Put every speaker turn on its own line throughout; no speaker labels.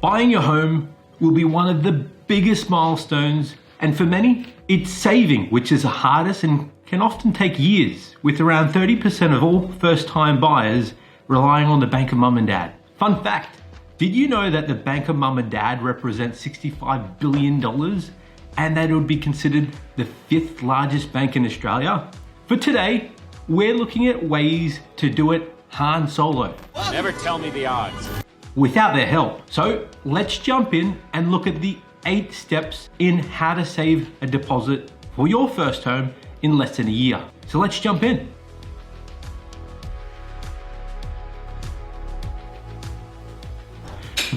Buying your home will be one of the biggest milestones, and for many, it's saving, which is the hardest and can often take years, with around 30% of all first-time buyers relying on the bank of mum and dad. Fun fact, did you know that the bank of mum and dad represents $65 billion and that it would be considered the 5th largest bank in Australia? For today, we're looking at ways to do it Han Solo.
Never tell me the odds.
Without their help. So let's jump in and look at the 8 steps in how to save a deposit for your first home in less than a year. So let's jump in.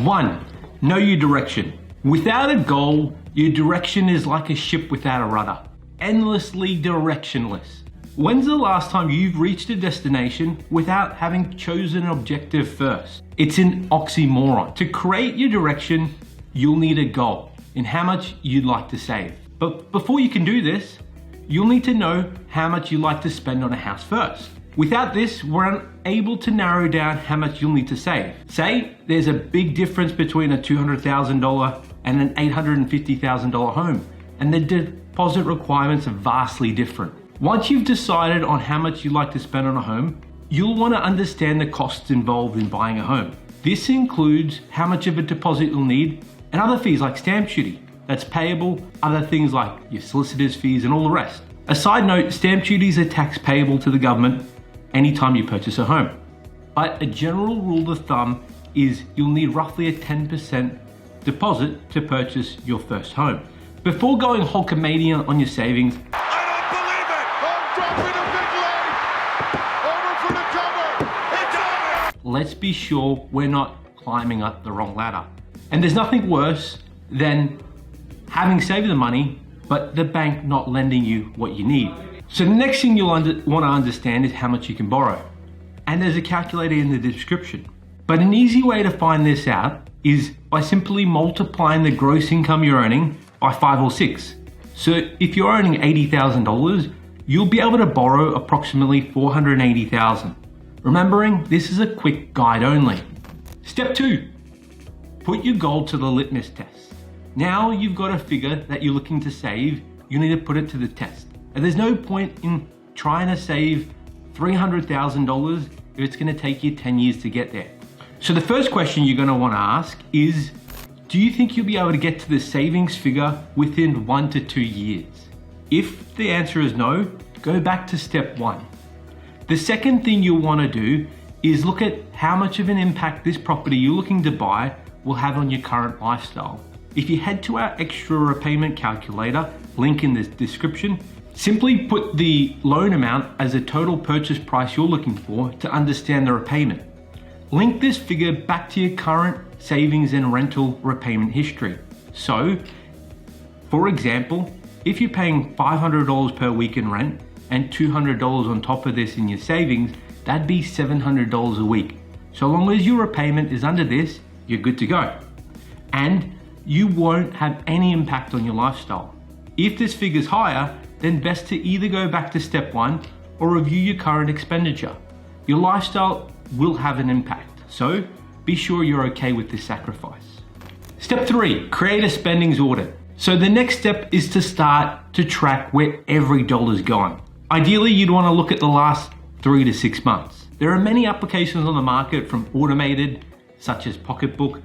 1, know your direction. Without a goal, your direction is like a ship without a rudder, endlessly directionless. When's the last time you've reached a destination without having chosen an objective first? It's an oxymoron. To create your direction, you'll need a goal in how much you'd like to save. But before you can do this, you'll need to know how much you like to spend on a house first. Without this, we're unable to narrow down how much you'll need to save. Say there's a big difference between a $200,000 and an $850,000 home, and the deposit requirements are vastly different. Once you've decided on how much you'd like to spend on a home, you'll want to understand the costs involved in buying a home. This includes how much of a deposit you'll need and other fees like stamp duty that's payable, other things like your solicitor's fees and all the rest. A side note, stamp duty is a tax payable to the government anytime you purchase a home. But a general rule of thumb is you'll need roughly a 10% deposit to purchase your first home. Before going Hulkamania on your savings, let's be sure we're not climbing up the wrong ladder. And there's nothing worse than having saved the money, but the bank not lending you what you need. So the next thing you'll want to understand is how much you can borrow. And there's a calculator in the description. But an easy way to find this out is by simply multiplying the gross income you're earning by 5 or 6. So if you're earning $80,000, you'll be able to borrow approximately $480,000. Remembering, this is a quick guide only. Step 2, put your goal to the litmus test. Now you've got a figure that you're looking to save, you need to put it to the test. And there's no point in trying to save $300,000 if it's going to take you 10 years to get there. So the first question you're going to want to ask is, do you think you'll be able to get to the savings figure within 1 to 2 years? If the answer is no, go back to step 1. The second thing you'll want to do is look at how much of an impact this property you're looking to buy will have on your current lifestyle. If you head to our extra repayment calculator, link in the description, simply put the loan amount as a total purchase price you're looking for to understand the repayment. Link this figure back to your current savings and rental repayment history. So, for example, if you're paying $500 per week in rent, and $200 on top of this in your savings, that'd be $700 a week. So long as your repayment is under this, you're good to go. And you won't have any impact on your lifestyle. If this figure's higher, then best to either go back to step 1 or review your current expenditure. Your lifestyle will have an impact, so be sure you're okay with this sacrifice. Step 3, create a spendings audit. So the next step is to start to track where every dollar's gone. Ideally, you'd want to look at the last 3 to 6 months. There are many applications on the market, from automated, such as Pocketbook,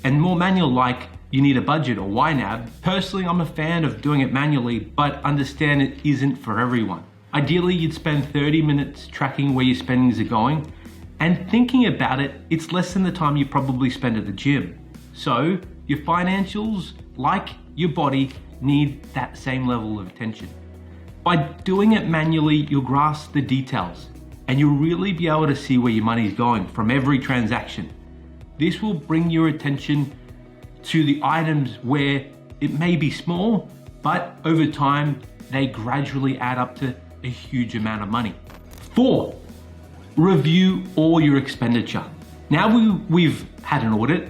and more manual, like You Need a Budget or YNAB. Personally, I'm a fan of doing it manually, but understand it isn't for everyone. Ideally, you'd spend 30 minutes tracking where your spendings are going, and thinking about it, it's less than the time you probably spend at the gym. So your financials, like your body, need that same level of attention. By doing it manually, you'll grasp the details and you'll really be able to see where your money is going from every transaction. This will bring your attention to the items where it may be small, but over time, they gradually add up to a huge amount of money. 4, review all your expenditure. Now we've had an audit,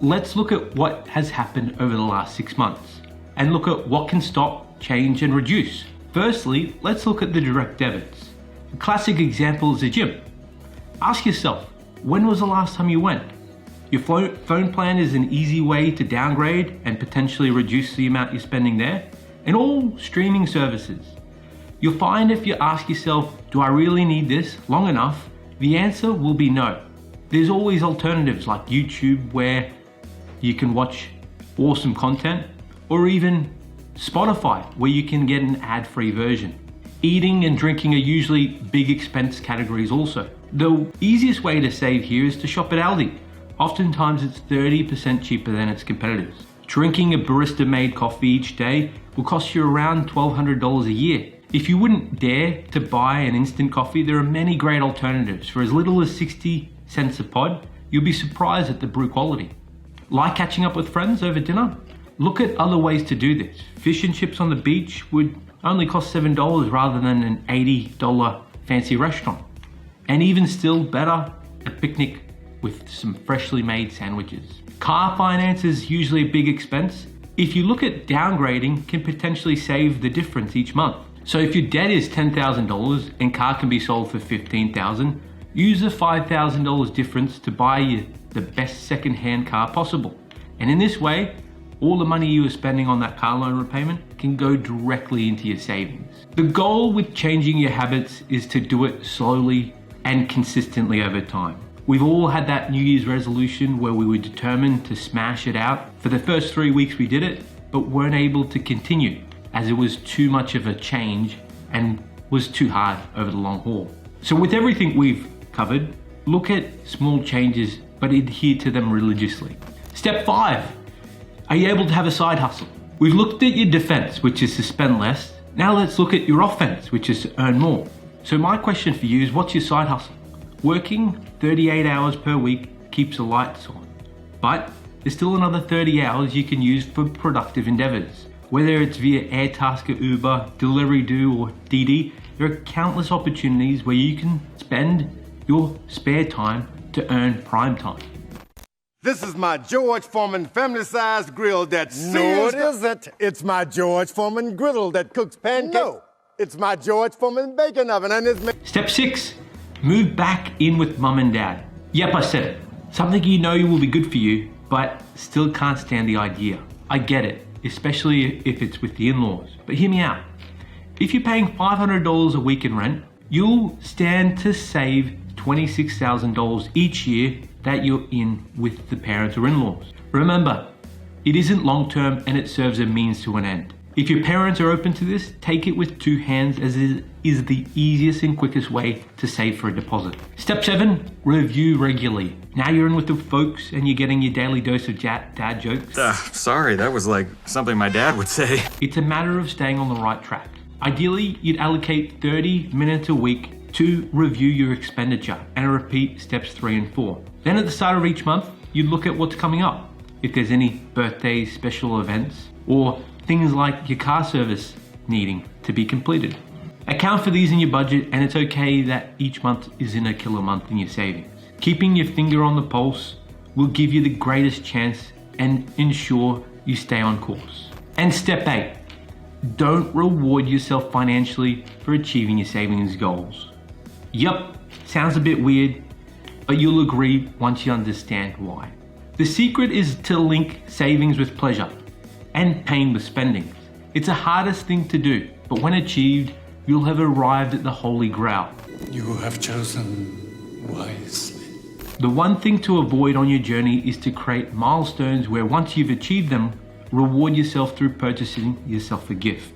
let's look at what has happened over the last 6 months and look at what can stop, change, and reduce. Firstly, let's look at the direct debits. A classic example is the gym. Ask yourself, when was the last time you went? Your phone plan is an easy way to downgrade and potentially reduce the amount you're spending there. And all streaming services. You'll find if you ask yourself, do I really need this long enough? The answer will be no. There's always alternatives like YouTube where you can watch awesome content, or even Spotify where you can get an ad-free version. Eating and drinking are usually big expense categories also. The easiest way to save here is to shop at Aldi. Oftentimes it's 30% cheaper than its competitors. Drinking a barista-made coffee each day will cost you around $1,200 a year. If you wouldn't dare to buy an instant coffee, there are many great alternatives. For as little as 60 cents a pod, you'll be surprised at the brew quality. Like catching up with friends over dinner? Look at other ways to do this. Fish and chips on the beach would only cost $7 rather than an $80 fancy restaurant. And even still better, a picnic with some freshly made sandwiches. Car finance is usually a big expense. If you look at downgrading, can potentially save the difference each month. So if your debt is $10,000 and car can be sold for $15,000, use the $5,000 difference to buy you the best second-hand car possible. And in this way, all the money you are spending on that car loan repayment can go directly into your savings. The goal with changing your habits is to do it slowly and consistently over time. We've all had that New Year's resolution where we were determined to smash it out. For the first 3 weeks we did it, but weren't able to continue as it was too much of a change and was too hard over the long haul. So with everything we've covered, look at small changes but adhere to them religiously. Step 5, are you able to have a side hustle? We've looked at your defense, which is to spend less. Now let's look at your offense, which is to earn more. So my question for you is, what's your side hustle? Working 38 hours per week keeps the lights on, but there's still another 30 hours you can use for productive endeavors. Whether it's via Airtasker, Uber, Deliveroo, or DiDi, there are countless opportunities where you can spend your spare time to earn prime time.
This is my George Foreman family-sized grill that sears...
No, it isn't. It's my George Foreman griddle that cooks pancakes.
No, it's my George Foreman bacon oven and it's...
Step 6, move back in with mum and dad. Yep, I said it. Something you know will be good for you, but still can't stand the idea. I get it, especially if it's with the in-laws. But hear me out. If you're paying $500 a week in rent, you'll stand to save $26,000 each year that you're in with the parents or in-laws. Remember, it isn't long-term and it serves a means to an end. If your parents are open to this, take it with two hands, as it is the easiest and quickest way to save for a deposit. Step 7, review regularly. Now you're in with the folks and you're getting your daily dose of dad jokes.
Sorry, that was like something my dad would say.
It's a matter of staying on the right track. Ideally, you'd allocate 30 minutes a week to review your expenditure and repeat steps 3 and 4. Then at the start of each month, you'd look at what's coming up. If there's any birthdays, special events, or things like your car service needing to be completed. Account for these in your budget, and it's okay that each month isn't a killer month in your savings. Keeping your finger on the pulse will give you the greatest chance and ensure you stay on course. And step 8, don't reward yourself financially for achieving your savings goals. Yup, sounds a bit weird, but you'll agree once you understand why. The secret is to link savings with pleasure and pain with spending. It's the hardest thing to do, but when achieved, you'll have arrived at the holy grail.
You have chosen wisely.
The one thing to avoid on your journey is to create milestones where once you've achieved them, reward yourself through purchasing yourself a gift.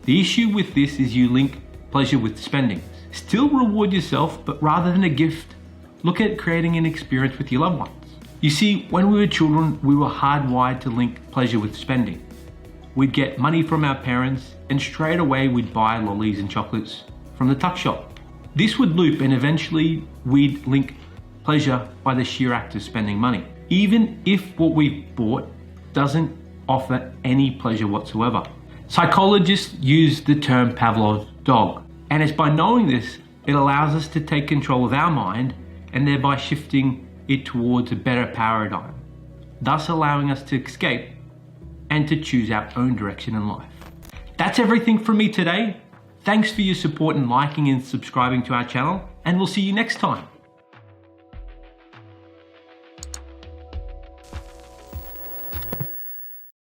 The issue with this is you link pleasure with spending. Still reward yourself, but rather than a gift, look at creating an experience with your loved ones. You see, when we were children, we were hardwired to link pleasure with spending. We'd get money from our parents and straight away we'd buy lollies and chocolates from the tuck shop. This would loop and eventually we'd link pleasure by the sheer act of spending money, even if what we've bought doesn't offer any pleasure whatsoever. Psychologists use the term Pavlov's dog, and it's by knowing this, it allows us to take control of our mind and thereby shifting it towards a better paradigm, thus allowing us to escape and to choose our own direction in life. That's everything from me today. Thanks for your support in liking and subscribing to our channel, and we'll see you next time.